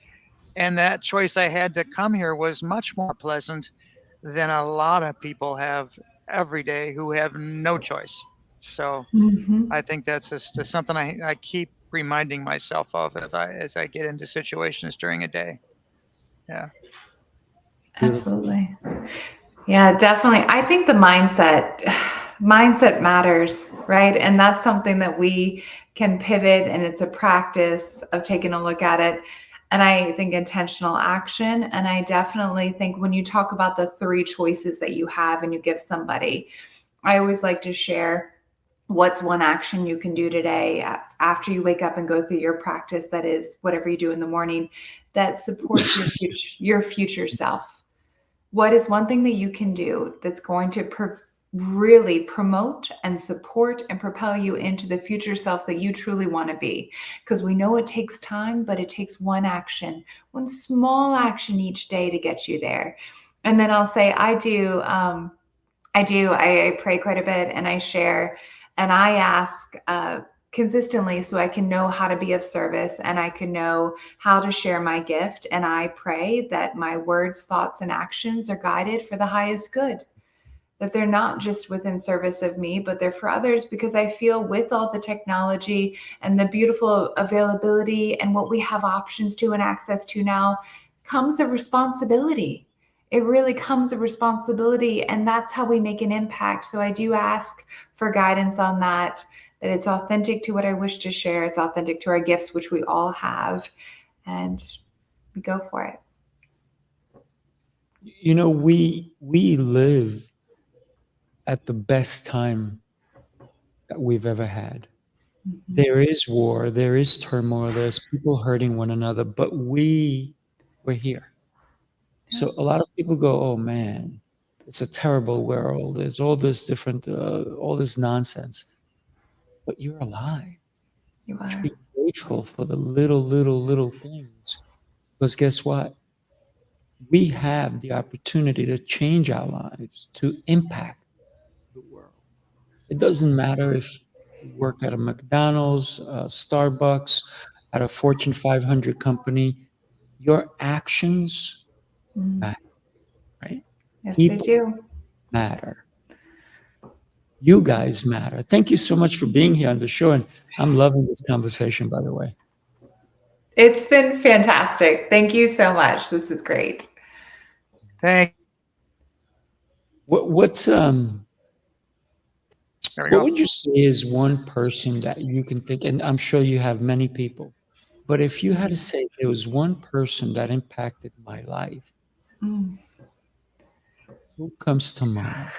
and that choice I had to come here was much more pleasant than a lot of people have every day who have no choice. So I think that's just something I keep reminding myself of as I get into situations during a day. Yeah. Absolutely. Yeah, definitely. I think the mindset matters, right? And that's something that we can pivot, and it's a practice of taking a look at it. And I think intentional action. And I definitely think when you talk about the 3 choices that you have and you give somebody, I always like to share what's one action you can do today after you wake up and go through your practice, that is whatever you do in the morning, that supports your future self. What is one thing that you can do that's going to really promote and support and propel you into the future self that you truly want to be? Because we know it takes time, but it takes one action, one small action each day to get you there. And then I'll say, I pray quite a bit, and I share, and I ask consistently so I can know how to be of service and I can know how to share my gift. And I pray that my words, thoughts, and actions are guided for the highest good, that they're not just within service of me, but they're for others, because I feel with all the technology and the beautiful availability and what we have options to and access to now comes a responsibility. It really comes a responsibility, and that's how we make an impact. So I do ask for guidance on that it's authentic to what I wish to share. It's authentic to our gifts, which we all have, and we go for it. You know, we live at the best time that we've ever had. Mm-hmm. There is war, there is turmoil, there's people hurting one another, but we're here. Yeah. So a lot of people go, oh man, it's a terrible world. There's all this different, all this nonsense. But you're alive. You are. Be grateful for the little things. Because guess what? We have the opportunity to change our lives, to impact the world. It doesn't matter if you work at a McDonald's, Starbucks, at a Fortune 500 company. Your actions matter, right? Yes, People they do. matter. You guys matter. Thank you so much for being here on the show. And I'm loving this conversation, by the way. It's been fantastic. Thank you so much. This is great. Thank you. What would you say is one person that you can think, and I'm sure you have many people, but if you had to say there was one person that impacted my life, who comes to mind?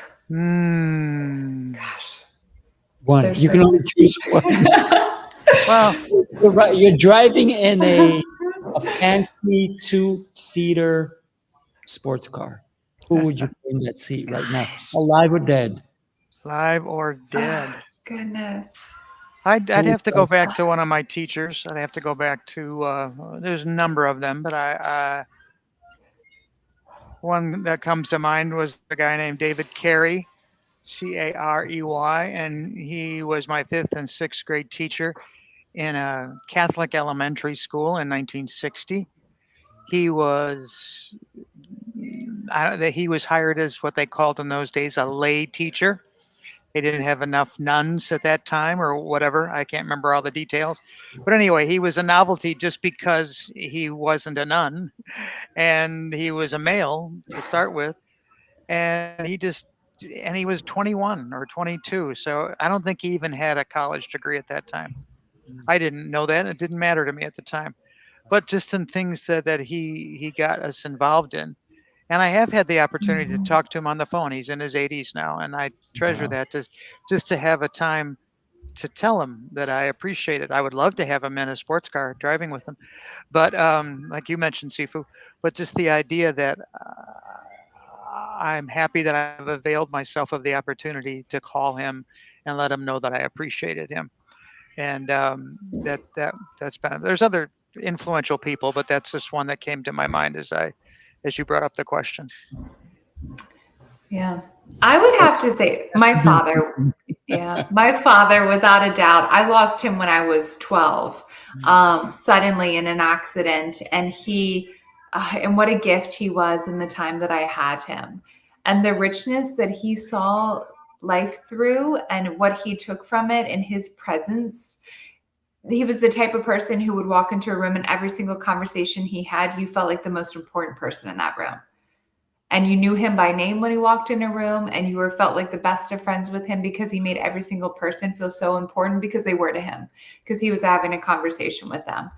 Gosh. One. There's you can only choose one. Well, you're driving in a fancy 2-seater sports car. Who would you put in that seat right now? Alive or dead? Live or dead? Oh, goodness. I'd have to go back to one of my teachers. I'd have to go back to, there's a number of them, but one that comes to mind was a guy named David Carey, Carey, and he was my 5th and 6th grade teacher in a Catholic elementary school in 1960. He was that he was hired as what they called in those days a lay teacher. They didn't have enough nuns at that time or whatever. I can't remember all the details. But anyway, he was a novelty just because he wasn't a nun and he was a male to start with. And he was 21 or 22. So I don't think he even had a college degree at that time. I didn't know that. It didn't matter to me at the time. But just in things that he got us involved in. And I have had the opportunity to talk to him on the phone. He's in his 80s now, and I treasure that just to have a time to tell him that I appreciate it. I would love to have him in a sports car driving with him, but like you mentioned, Sifu, but just the idea that I'm happy that I've availed myself of the opportunity to call him and let him know that I appreciated him, and that's been. There's other influential people, but that's just one that came to my mind as you brought up the question. Yeah. I would have to say my father, without a doubt, I lost him when I was 12, suddenly in an accident. And and what a gift he was in the time that I had him, and the richness that he saw life through and what he took from it in his presence. He was the type of person who would walk into a room, and every single conversation he had, you felt like the most important person in that room. And you knew him by name when he walked in a room, and you felt like the best of friends with him because he made every single person feel so important because they were to him, because he was having a conversation with them.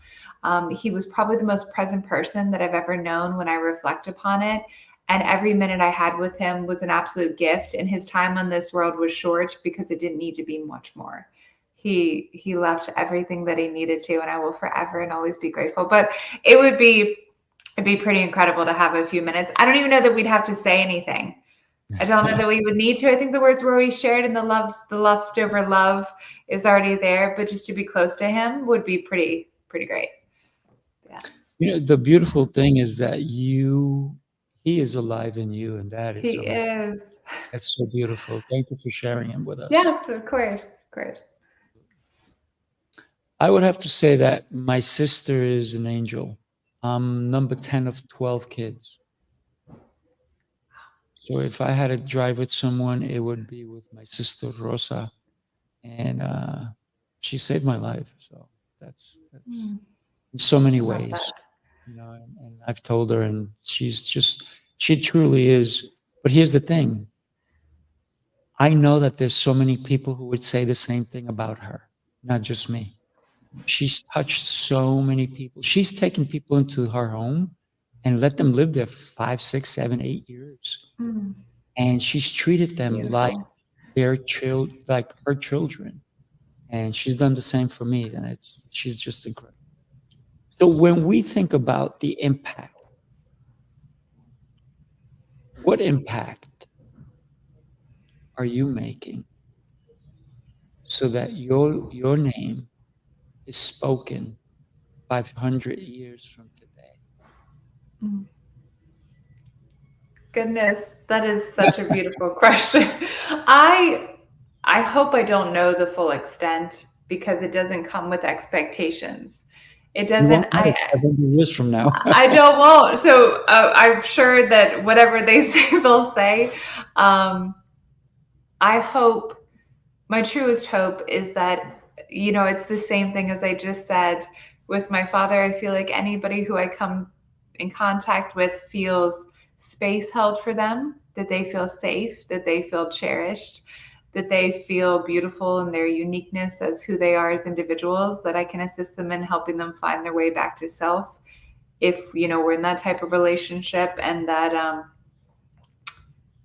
He was probably the most present person that I've ever known when I reflect upon it. And every minute I had with him was an absolute gift. And his time on this world was short because it didn't need to be much more. He left everything that he needed to, and I will forever and always be grateful. But it'd be pretty incredible to have a few minutes. I don't even know that we'd have to say anything. I don't know that we would need to. I think the words were already shared, and the leftover love is already there. But just to be close to him would be pretty great. Yeah. You know, the beautiful thing is that he is alive in you, and that is He is. That's so beautiful. Thank you for sharing him with us. Yes, of course. I would have to say that my sister is an angel. I'm number 10 of 12 kids. So if I had to drive with someone, it would be with my sister Rosa, and she saved my life. So that's in so many ways, you know. And I've told her, and she truly is. But here's the thing: I know that there's so many people who would say the same thing about her, not just me. She's touched so many people. She's taken people into her home and let them live there 5, 6, 7, 8 years. And she's treated them like her children. And she's done the same for me. And she's just incredible. So when we think about the impact, what impact are you making so that your name is spoken 500 years from today? Goodness, that is such a beautiful question. I hope I don't know the full extent because it doesn't come with expectations. It doesn't. 70 years from now. I won't. So I'm sure that whatever they say, they'll say. I hope, my truest hope is that, it's the same thing as I just said with my father. I feel like anybody who I come in contact with feels space held for them, that they feel safe, that they feel cherished, that they feel beautiful in their uniqueness as who they are as individuals, that I can assist them in helping them find their way back to self if, we're in that type of relationship. And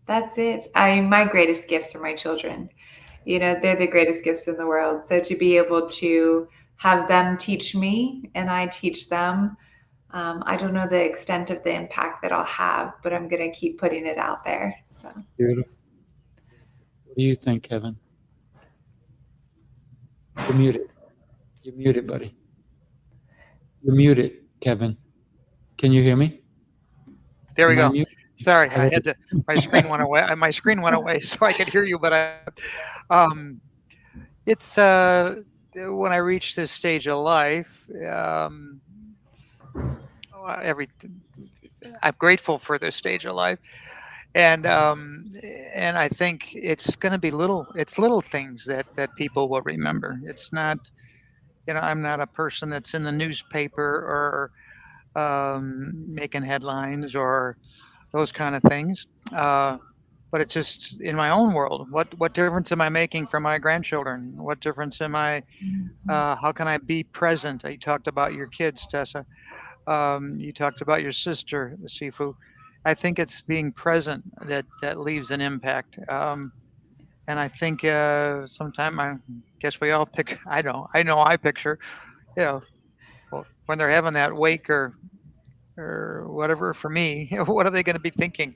that's it. My greatest gifts are my children. They're the greatest gifts in the world. So to be able to have them teach me and I teach them, I don't know the extent of the impact that I'll have, but I'm going to keep putting it out there. So beautiful. What do you think, Kevin? You're muted. You're muted, buddy. You're muted, Kevin. Can you hear me? There we go. Sorry, I had to. My screen went away. My screen went away, so I could hear you. But it's when I reach this stage of life, I'm grateful for this stage of life. And I think it's going to be little things that people will remember. It's not, I'm not a person that's in the newspaper or making headlines or those kind of things. But it's just in my own world. What difference am I making for my grandchildren? What difference am I? How can I be present? You talked about your kids, Tessa. You talked about your sister, the Sifu. I think it's being present that leaves an impact. And I think sometime I guess we all pick. I know I picture, you know, when they're having that wake or whatever for me, what are they going to be thinking?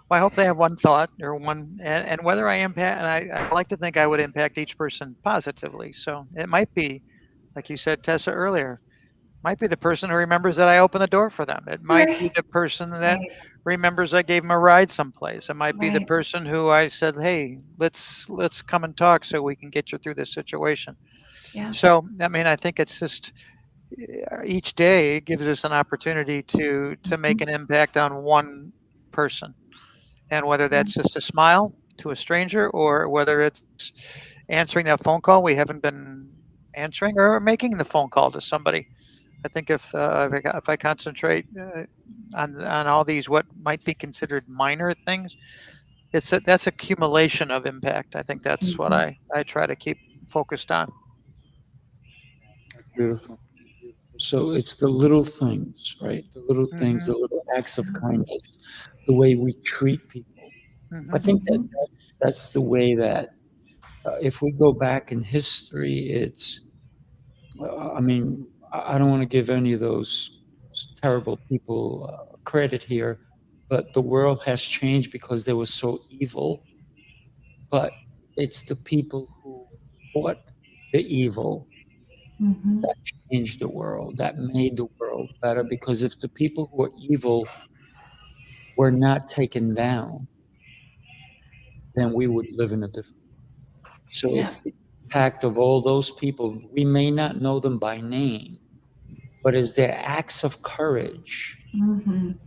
Well, I hope they have one thought or one, and whether I impact, and I like to think I would impact each person positively. So it might be, like you said, Tessa, earlier, might be the person who remembers that I opened the door for them. It might be Right. the person that Right. remembers I gave them a ride someplace. It might be the Right. person who I said, "Hey, let's come and talk so we can get you through this situation." Yeah. So, I mean, I think it's just each day gives us an opportunity to make an impact on one person, and whether that's just a smile to a stranger or whether it's answering that phone call we haven't been answering or making the phone call to somebody. I think if I concentrate on all these what might be considered minor things, that's accumulation of impact. I think that's what Mhm. I try to keep focused on. Beautiful. So it's the little things, right? The little things, Hmm. the little acts of kindness, the way we treat people. I Hmm. think that Mhm. that's the way that if we go back in history, it's, I mean, I don't want to give any of those terrible people credit here, but the world has changed because they were so evil. But it's the people who fought the evil Mhm. that changed the world, that made the world better. Because if the people who are evil were not taken down, then we would live in a different. So Yeah. it's the impact of all those people. We may not know them by name, but as their acts of courage, Mhm.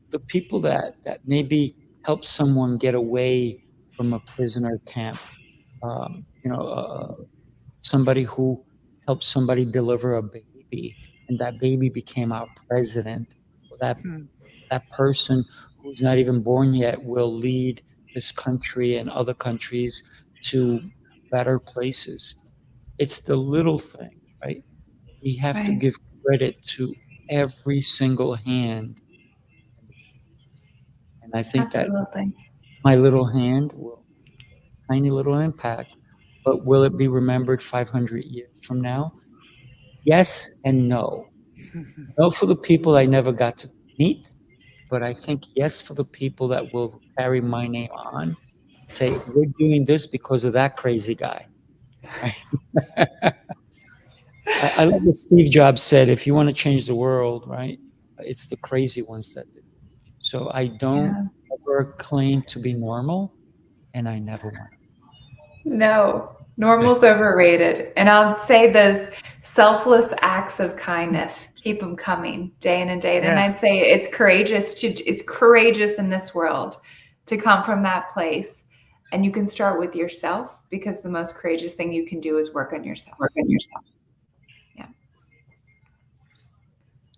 the people that maybe help someone get away from a prisoner camp, um, you know, uh, somebody who helped somebody deliver a baby, and that baby became our president, or that person who's not even born yet will lead this country and other countries to better places. It's the little things, right? We have to Right. give credit to every single hand. And I think that Absolutely. my little hand will tiny little impact, but will it be remembered 500 years from now? Yes and no. No for the people I never got to meet, but I think yes for the people that will carry my name on and say, we're doing this because of that crazy guy. Right? I love what Steve Jobs said, if you want to change the world, right, it's the crazy ones that do. So I don't Yeah. ever claim to be normal, and I never want No, to. normal's overrated. And I'll say those selfless acts of kindness, keep them coming day in and day out. And Yeah. I'd say it's courageous in this world to come from that place. And you can start with yourself because the most courageous thing you can do is work on yourself. Work on yourself. Yeah.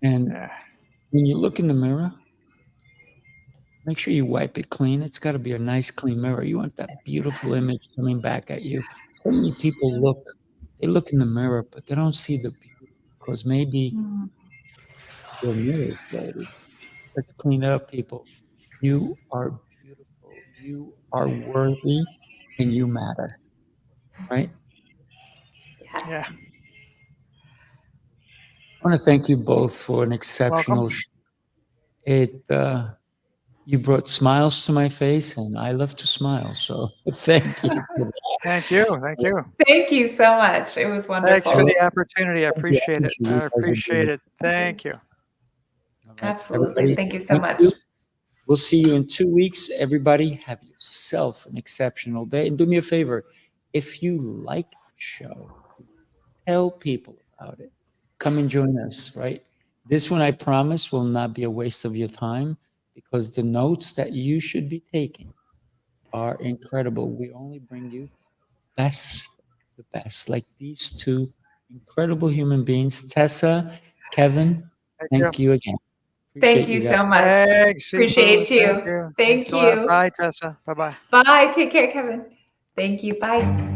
And Yeah. when you look in the mirror, make sure you wipe it clean. It's got to be a nice, clean mirror. You want that beautiful image coming back at you. So many people they look in the mirror, but they don't see the beauty because maybe Mm. their mirror is dirty. Let's clean it up, people. You are beautiful. You are worthy, and you matter, right? Yeah. Yes. I want to thank you both for an exceptional Welcome. show. You brought smiles to my face, and I love to smile. So thank you for Thank you. Thank that. you. Thank you so much. It was Thanks I for love wonderful. the opportunity. I you. appreciate it. You I guys are appreciate great. it. Thank you. All right, Absolutely. everybody, Thank you so thank much. you. We'll see you in 2 weeks. Everybody, have yourself an exceptional day. And do me a favor, if you like the show, tell people about it. come and join us, right? This one, I promise, will not be a waste of your time because the notes that you should be taking are incredible. We only bring you the best, like these two incredible human beings. Tessa, Kevin, thank you again. Thank Appreciate you you guys. so much. Thanks, Appreciate Sifu. you. Thank you. Thank Thanks a lot. you. Bye, Tessa. Bye-bye. Bye. Take care, Kevin. Thank you. Bye.